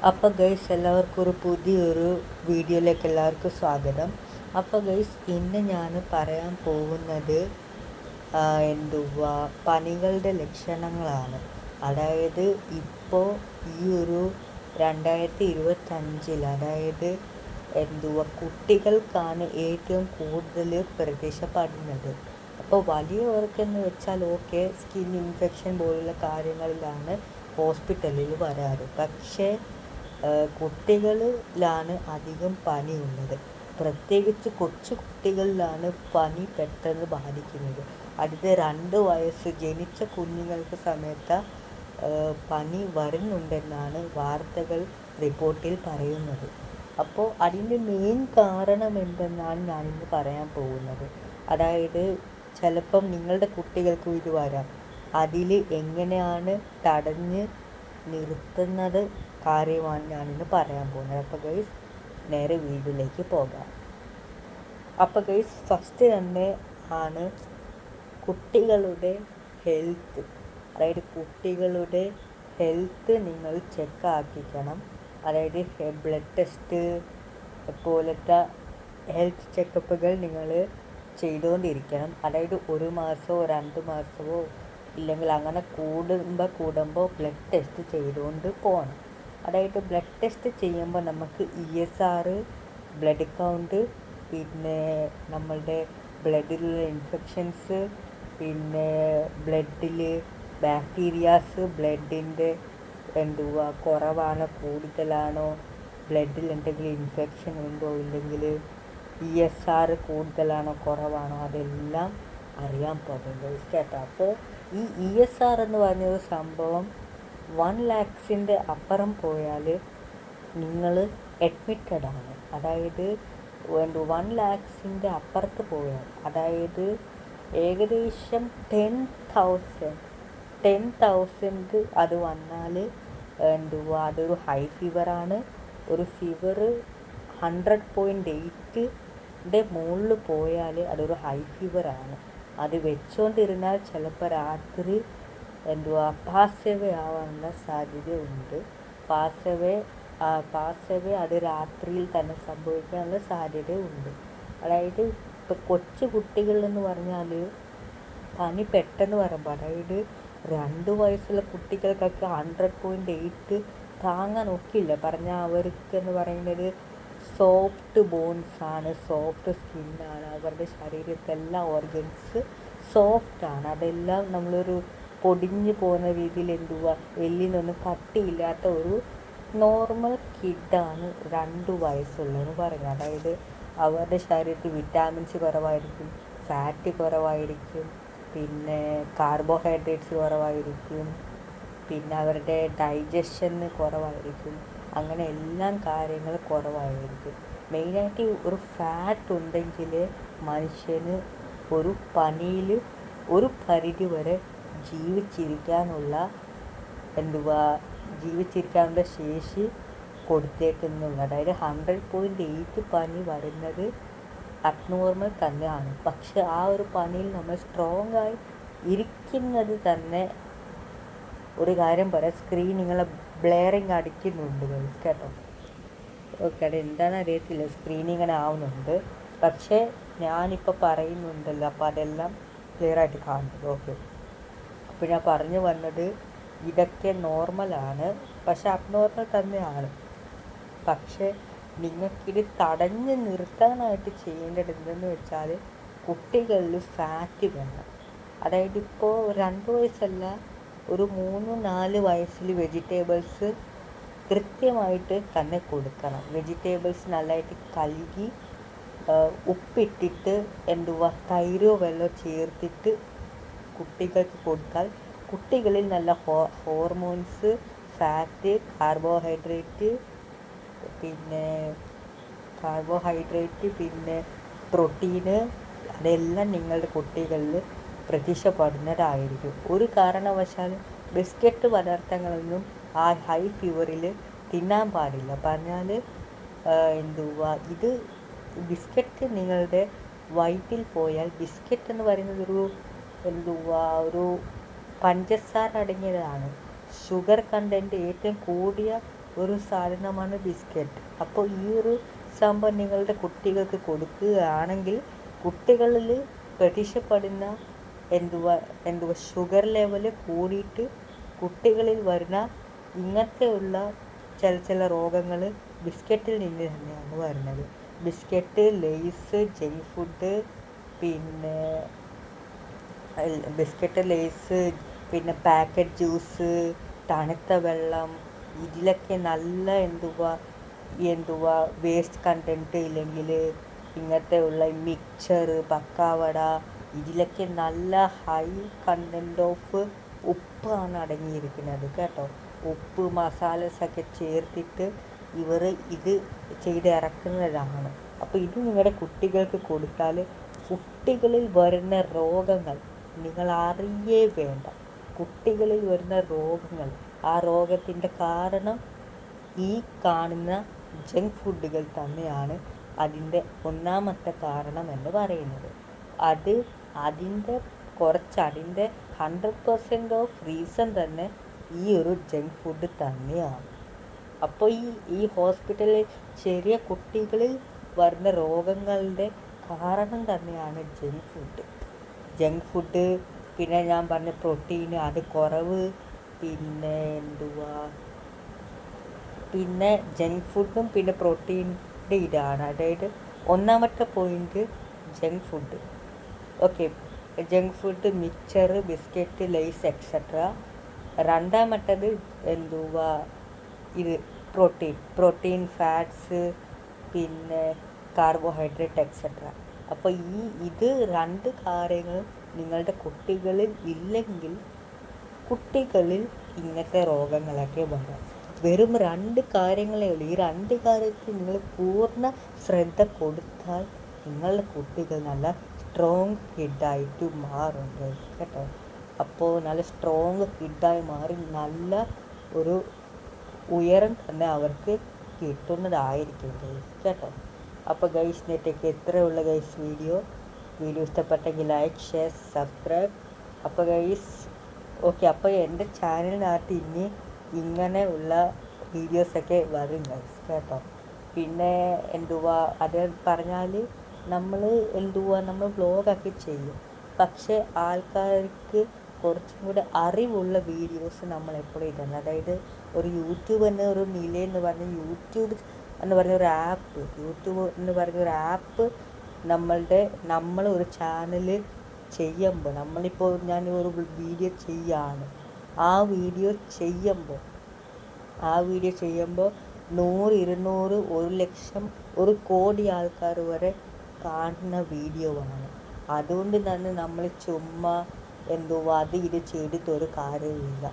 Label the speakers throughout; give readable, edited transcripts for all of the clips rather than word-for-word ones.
Speaker 1: അപ്പോൾ ഗൈസ് എല്ലാവർക്കും ഒരു പുതിയൊരു വീഡിയോയിലേക്ക് എല്ലാവർക്കും സ്വാഗതം. അപ്പോൾ ഗൈസ് ഇന്ന് ഞാൻ പറയാൻ പോകുന്നത് പനികളുടെ ലക്ഷണങ്ങളാണ്. അതായത് ഇപ്പോൾ ഈ ഒരു 2025 അതായത് കുട്ടികൾക്കാണ് ഏറ്റവും കൂടുതൽ പ്രത്യക്ഷപ്പെടുന്നത്. അപ്പോൾ വലിയവർക്കെന്ന് വെച്ചാൽ ഓക്കെ, സ്കിൻ ഇൻഫെക്ഷൻ പോലുള്ള കാര്യങ്ങളിലാണ് ഹോസ്പിറ്റലിൽ വരാറ്. പക്ഷേ കുട്ടികളിലാണ് അധികം പനിയുള്ളത്. പ്രത്യേകിച്ച് കൊച്ചു കുട്ടികളിലാണ് പനി പെട്ടെന്ന് ബാധിക്കുന്നത്. അടുത്ത 2 വയസ്സ് ജനിച്ച കുഞ്ഞുങ്ങൾക്ക് സമയത്ത് പനി വരുന്നുണ്ടെന്നാണ് വാർത്തകൾ റിപ്പോർട്ടിൽ പറയുന്നത്. അപ്പോൾ അതിൻ്റെ മെയിൻ കാരണം എന്തെന്നാണ് ഞാനിന്ന് പറയാൻ പോകുന്നത്. അതായത് ചിലപ്പം നിങ്ങളുടെ കുട്ടികൾക്കും ഇത് വരാം. അതിൽ എങ്ങനെയാണ് തടഞ്ഞ് നിർത്തുന്നത് കാര്യമാണ് ഞാനിന്ന് പറയാൻ പോകുന്നത്. അപ്പോൾ ഗൈസ് നേരെ വീഡിയോയിലേക്ക് പോകാം. അപ്പോൾ ഗൈസ് ഫസ്റ്റ് തന്നെ ആണ് കുട്ടികളുടെ ഹെൽത്ത്. അതായത് കുട്ടികളുടെ ഹെൽത്ത് നിങ്ങൾ ചെക്ക് ആക്കിക്കണം. അതായത് ബ്ലഡ് ടെസ്റ്റ് പോലത്തെ ഹെൽത്ത് ചെക്കപ്പുകൾ നിങ്ങൾ ചെയ്തുകൊണ്ടിരിക്കണം. അതായത് 1 മാസമോ 2 മാസമോ ഇല്ലെങ്കിൽ അങ്ങനെ കൂടുമ്പോൾ ബ്ലഡ് ടെസ്റ്റ് ചെയ്തുകൊണ്ട് പോകണം. അതായത് ബ്ലഡ് ടെസ്റ്റ് ചെയ്യുമ്പോൾ നമുക്ക് ESR, ബ്ലഡ് കൗണ്ട്, പിന്നെ നമ്മളുടെ ബ്ലഡിലുള്ള ഇൻഫെക്ഷൻസ്, പിന്നെ ബ്ലഡിൽ ബാക്ടീരിയാസ്, ബ്ലഡിൻ്റെ കുറവാണോ കൂടുതലാണോ, ബ്ലഡിൽ എന്തെങ്കിലും ഇൻഫെക്ഷൻ ഉണ്ടോ, ഇല്ലെങ്കിൽ ESR കൂടുതലാണോ കുറവാണോ, അതെല്ലാം അറിയാൻ പോകുന്നത് കേട്ടോ. അപ്പോൾ ഈ ESR എന്ന് പറഞ്ഞൊരു സംഭവം 1 lakhs അപ്പുറം പോയാൽ നിങ്ങൾ അഡ്മിറ്റഡ് ആണ്. അതായത് 1 lakhs അപ്പുറത്ത് പോയാൽ, അതായത് ഏകദേശം 10,000 അത് വന്നാൽ അതൊരു ഹൈ ഫീവറാണ്. ഒരു ഫീവർ 100.8 മുകളിൽ പോയാൽ അതൊരു ഹൈ ഫീവറാണ്. അത് വെച്ചുകൊണ്ടിരുന്നാൽ ചിലപ്പോൾ രാത്രി പാസ് അവേ ആവാനുള്ള സാധ്യതയുണ്ട്. പാസ് അവേ അത് രാത്രിയിൽ തന്നെ സംഭവിക്കാനുള്ള സാധ്യതയുണ്ട്. അതായത് ഇപ്പോൾ കൊച്ചു കുട്ടികളെന്ന് പറഞ്ഞാൽ പനി പെട്ടെന്ന് വരുമ്പോൾ, അതായത് 2 വയസ്സുള്ള കുട്ടികൾക്കൊക്കെ 100.8 താങ്ങാൻ ഒക്കില്ല. പറഞ്ഞാൽ അവർക്കെന്ന് പറയുന്നത് സോഫ്റ്റ് ബോൺസാണ്, സോഫ്റ്റ് സ്കിന്നാണ്. അവരുടെ ശരീരത്തെല്ലാം ഓർഗൻസ് സോഫ്റ്റാണ്. അതെല്ലാം നമ്മളൊരു പൊടിഞ്ഞു പോകുന്ന രീതിയിൽ എല്ലിനൊന്നും കട്ടിയില്ലാത്ത ഒരു നോർമൽ കിഡാണ് 2 വയസ്സുള്ളതെന്ന് പറയുന്നത്. അതായത് അവരുടെ ശരീരത്തിൽ വിറ്റാമിൻസ് കുറവായിരിക്കും, ഫാറ്റ് കുറവായിരിക്കും, പിന്നെ കാർബോഹൈഡ്രേറ്റ്സ് കുറവായിരിക്കും, പിന്നെ അവരുടെ ഡൈജഷന് കുറവായിരിക്കും. അങ്ങനെ എല്ലാം കാര്യങ്ങൾ കുറവായിരിക്കും. മെയിനായിട്ട് ഒരു ഫാറ്റ് ഉണ്ടെങ്കിൽ മനുഷ്യന് ഒരു പനിയിൽ ഒരു പരിധി വരെ ജീവിച്ചിരിക്കാനുള്ള ശേഷി കൊടുത്തേക്കുന്നുണ്ട്. അതായത് 100.8 പനി വരുന്നത് അബ്നോർമൽ തന്നെയാണ്. പക്ഷെ ആ ഒരു പനിയിൽ നമ്മൾ സ്ട്രോങ് ആയി ഇരിക്കുന്നത് തന്നെ ഒരു കാര്യം പറയാം, സ്ക്രീൻ നിങ്ങളെ ബ്ലെയറിങ് അടിക്കുന്നുണ്ട് കേട്ടോ. ഓക്കെ, അതെന്താണെന്ന് അറിയത്തില്ല, സ്ക്രീൻ ഇങ്ങനെ ആവുന്നുണ്ട്. പക്ഷേ ഞാനിപ്പോൾ പറയുന്നുണ്ടല്ലോ, അപ്പോൾ അതെല്ലാം ക്ലിയറായിട്ട് കാണുന്നത്. ഓക്കെ, അപ്പോൾ ഞാൻ പറഞ്ഞു വന്നത് ഇതൊക്കെ നോർമലാണ്, പക്ഷെ അബ്നോർമൽ തന്നെയാണ്. പക്ഷേ നിങ്ങൾക്കിത് തടഞ്ഞ് നിർത്താനായിട്ട് ചെയ്യേണ്ടത് എന്തെന്ന് വെച്ചാൽ കുട്ടികളിൽ ഫാറ്റ് വേണം. അതായത് ഇപ്പോൾ 2 വയസ്സല്ല, ഒരു 3-4 വയസ്സിൽ വെജിറ്റബിൾസ് കൃത്യമായിട്ട് തന്നെ കൊടുക്കണം. വെജിറ്റബിൾസ് നല്ലതായിട്ട് കഴുകി ഉപ്പിട്ടിട്ട് തൈരോ വെള്ളമോ ചേർത്തിട്ട് കുട്ടികൾക്ക് കൊടുത്താൽ കുട്ടികളിൽ നല്ല ഹോർമോൺസ്, ഫാറ്റ്, കാർബോഹൈഡ്രേറ്റ്, പിന്നെ പ്രോട്ടീന്, അതെല്ലാം നിങ്ങളുടെ കുട്ടികളിൽ പ്രത്യക്ഷപ്പെടുന്നതായിരിക്കും. ഒരു കാരണവശാലും ബിസ്ക്കറ്റ് പദാർത്ഥങ്ങളൊന്നും ആ ഹൈ ഫീവറിൽ തിന്നാൻ പാടില്ല. പറഞ്ഞാൽ ഇത് ബിസ്ക്കറ്റ് നിങ്ങളുടെ വയറ്റിൽ പോയാൽ, ബിസ്ക്കറ്റ് എന്ന് പറയുന്നത് ഒരു പഞ്ചസാര അടങ്ങിയതാണ്. ഷുഗർ കണ്ടൻറ്റ് ഏറ്റവും കൂടിയ ഒരു സാധനമാണ് ബിസ്ക്കറ്റ്. അപ്പോൾ ഈ ഒരു സംഭവം നിങ്ങളുടെ കുട്ടികൾക്ക് കൊടുക്കുകയാണെങ്കിൽ കുട്ടികളിൽ പ്രത്യക്ഷപ്പെടുന്ന എന്തുവാ ഷുഗർ ലെവൽ കൂടിയിട്ട് കുട്ടികളിൽ വരുന്ന ഇങ്ങനത്തെയുള്ള ചില രോഗങ്ങൾ ബിസ്ക്കറ്റിൽ നിന്ന് തന്നെയാണ് വരുന്നത്. ബിസ്ക്കറ്റ്, ലേസ്, ജങ്ക് ഫുഡ്, പിന്നെ ബിസ്ക്കറ്റ്, ലേസ്, പിന്നെ പാക്കറ്റ് ജ്യൂസ്, തണുത്ത വെള്ളം, ഇതിലൊക്കെ നല്ല വേസ്റ്റ് കണ്ടൻറ്റ് ഇല്ലെങ്കിൽ ഇങ്ങനത്തെ ഉള്ള മിക്ചർ, പക്കാവട, ഇതിലൊക്കെ നല്ല ഹൈ കണ്ടൻറ്റ് ഓഫ് ഉപ്പാണ് അടങ്ങിയിരിക്കുന്നത് കേട്ടോ. ഉപ്പ്, മസാലസൊക്കെ ചേർത്തിട്ട് ഇവർ ഇത് ചെയ്തിറക്കുന്നതാണ്. അപ്പോൾ ഇത് നിങ്ങളുടെ കുട്ടികൾക്ക് കൊടുത്താൽ കുട്ടികളിൽ വരുന്ന രോഗങ്ങൾ നിങ്ങൾ അറിയേ വേണ്ട. കുട്ടികളിൽ വരുന്ന രോഗങ്ങൾ, ആ രോഗത്തിൻ്റെ കാരണം ഈ കാണുന്ന ജങ്ക് ഫുഡുകൾ തന്നെയാണ് അതിൻ്റെ ഒന്നാമത്തെ കാരണം എന്ന് പറയുന്നത്. അതിൻ്റെ 100% ഓഫ് റീസൺ തന്നെ ഈ ഒരു ജങ്ക് ഫുഡ് തന്നെയാണ്. അപ്പോൾ ഈ ഹോസ്പിറ്റലിൽ ചെറിയ കുട്ടികളിൽ വരുന്ന രോഗങ്ങളുടെ കാരണം തന്നെയാണ് ജങ്ക് ഫുഡ്. പിന്നെ ഞാൻ പറഞ്ഞ പ്രോട്ടീൻ അത് കുറവ്. പിന്നെ ജങ്ക് ഫുഡും പിന്നെ പ്രോട്ടീൻ്റെ ഇതാണ്. അതായത് ഒന്നാമത്തെ point junk food. Okay, junk food, mixture, biscuit, Lay's etcetera. രണ്ടാമത്തത് ഇത് പ്രോട്ടീൻ, ഫാറ്റ്സ്, പിന്നെ കാർബോഹൈഡ്രേറ്റ് എക്സെട്ര. അപ്പോൾ ഇത് 2 കാര്യങ്ങൾ നിങ്ങളുടെ കുട്ടികളിൽ ഇല്ലെങ്കിൽ കുട്ടികളിൽ ഇങ്ങനത്തെ രോഗങ്ങളൊക്കെ വരാം. വെറും 2 കാര്യങ്ങളേ ഉള്ളൂ. ഈ 2 കാര്യത്തിൽ നിങ്ങൾ പൂർണ്ണ ശ്രദ്ധ കൊടുത്താൽ നിങ്ങളുടെ കുട്ടികൾ നല്ല സ്ട്രോങ് കിഡായിട്ട് മാറും കേട്ടോ. അപ്പോൾ നല്ല സ്ട്രോങ് കിഡായി മാറി നല്ല ഒരു ഉയരം തന്നെ അവർക്ക് കിട്ടുന്നതായിരിക്കും കേട്ടോ. അപ്പോൾ ഗൈസ്, നെറ്റൊക്കെ എത്രയുള്ള വീഡിയോ ഇഷ്ടപ്പെട്ടെങ്കിൽ ലൈക്ക്, ഷെയർ, സബ്സ്ക്രൈബ്. അപ്പോൾ ഗൈസ് ഓക്കെ, അപ്പോൾ എൻ്റെ ചാനലിനകത്ത് ഇനി ഇങ്ങനെ ഉള്ള വീഡിയോസൊക്കെ വരും ഗൈസ് കേട്ടോ. പിന്നെ അത് പറഞ്ഞാൽ നമ്മൾ വ്ളോഗൊക്കെ ചെയ്യും. പക്ഷേ ആൾക്കാർക്ക് കുറച്ചും കൂടെ അറിവുള്ള വീഡിയോസ് നമ്മൾ എപ്പോഴും ഇടുന്നത്. അതായത് ഒരു യൂട്യൂബ് ഒരു നിലയെന്ന് പറഞ്ഞ യൂട്യൂബ് എന്ന് പറഞ്ഞൊരു ആപ്പ് നമ്മൾ ഒരു ചാനൽ ചെയ്യുമ്പോൾ, നമ്മളിപ്പോൾ ഞാൻ ഒരു വീഡിയോ ചെയ്യാണ്, ആ വീഡിയോ ചെയ്യുമ്പോൾ 100, 200, 1,00,000, 1 കോടി ആൾക്കാർ വരെ കാണുന്ന വീഡിയോ ആണ്. അതുകൊണ്ട് തന്നെ നമ്മൾ ചുമ്മാ അത് ഇത് ചെയ്തിട്ടൊരു കാര്യമില്ല.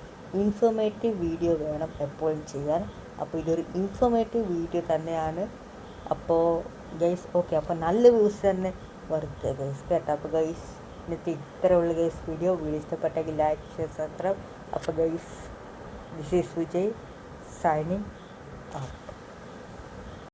Speaker 1: ഇൻഫോർമേറ്റീവ് വീഡിയോ വേണം എപ്പോഴും ചെയ്യാൻ. അപ്പോൾ ഇതൊരു ഇൻഫോർമേറ്റീവ് വീഡിയോ തന്നെയാണ്. അപ്പോൾ ഗൈസ് ഓക്കെ, അപ്പോൾ നല്ല വ്യൂസ് തന്നെ വരട്ടെ ഗൈസ് കേട്ടോ. അപ്പോൾ ഗൈസ് ഇന്നത്തെ ഇത്രയുള്ള വീഡിയോ ഇഷ്ടപ്പെട്ടെങ്കിൽ ലൈക്ക്, ഷെയർ, സബ്സ്ക്രൈബ്. അപ്പോൾ guys, this is Vijay signing out.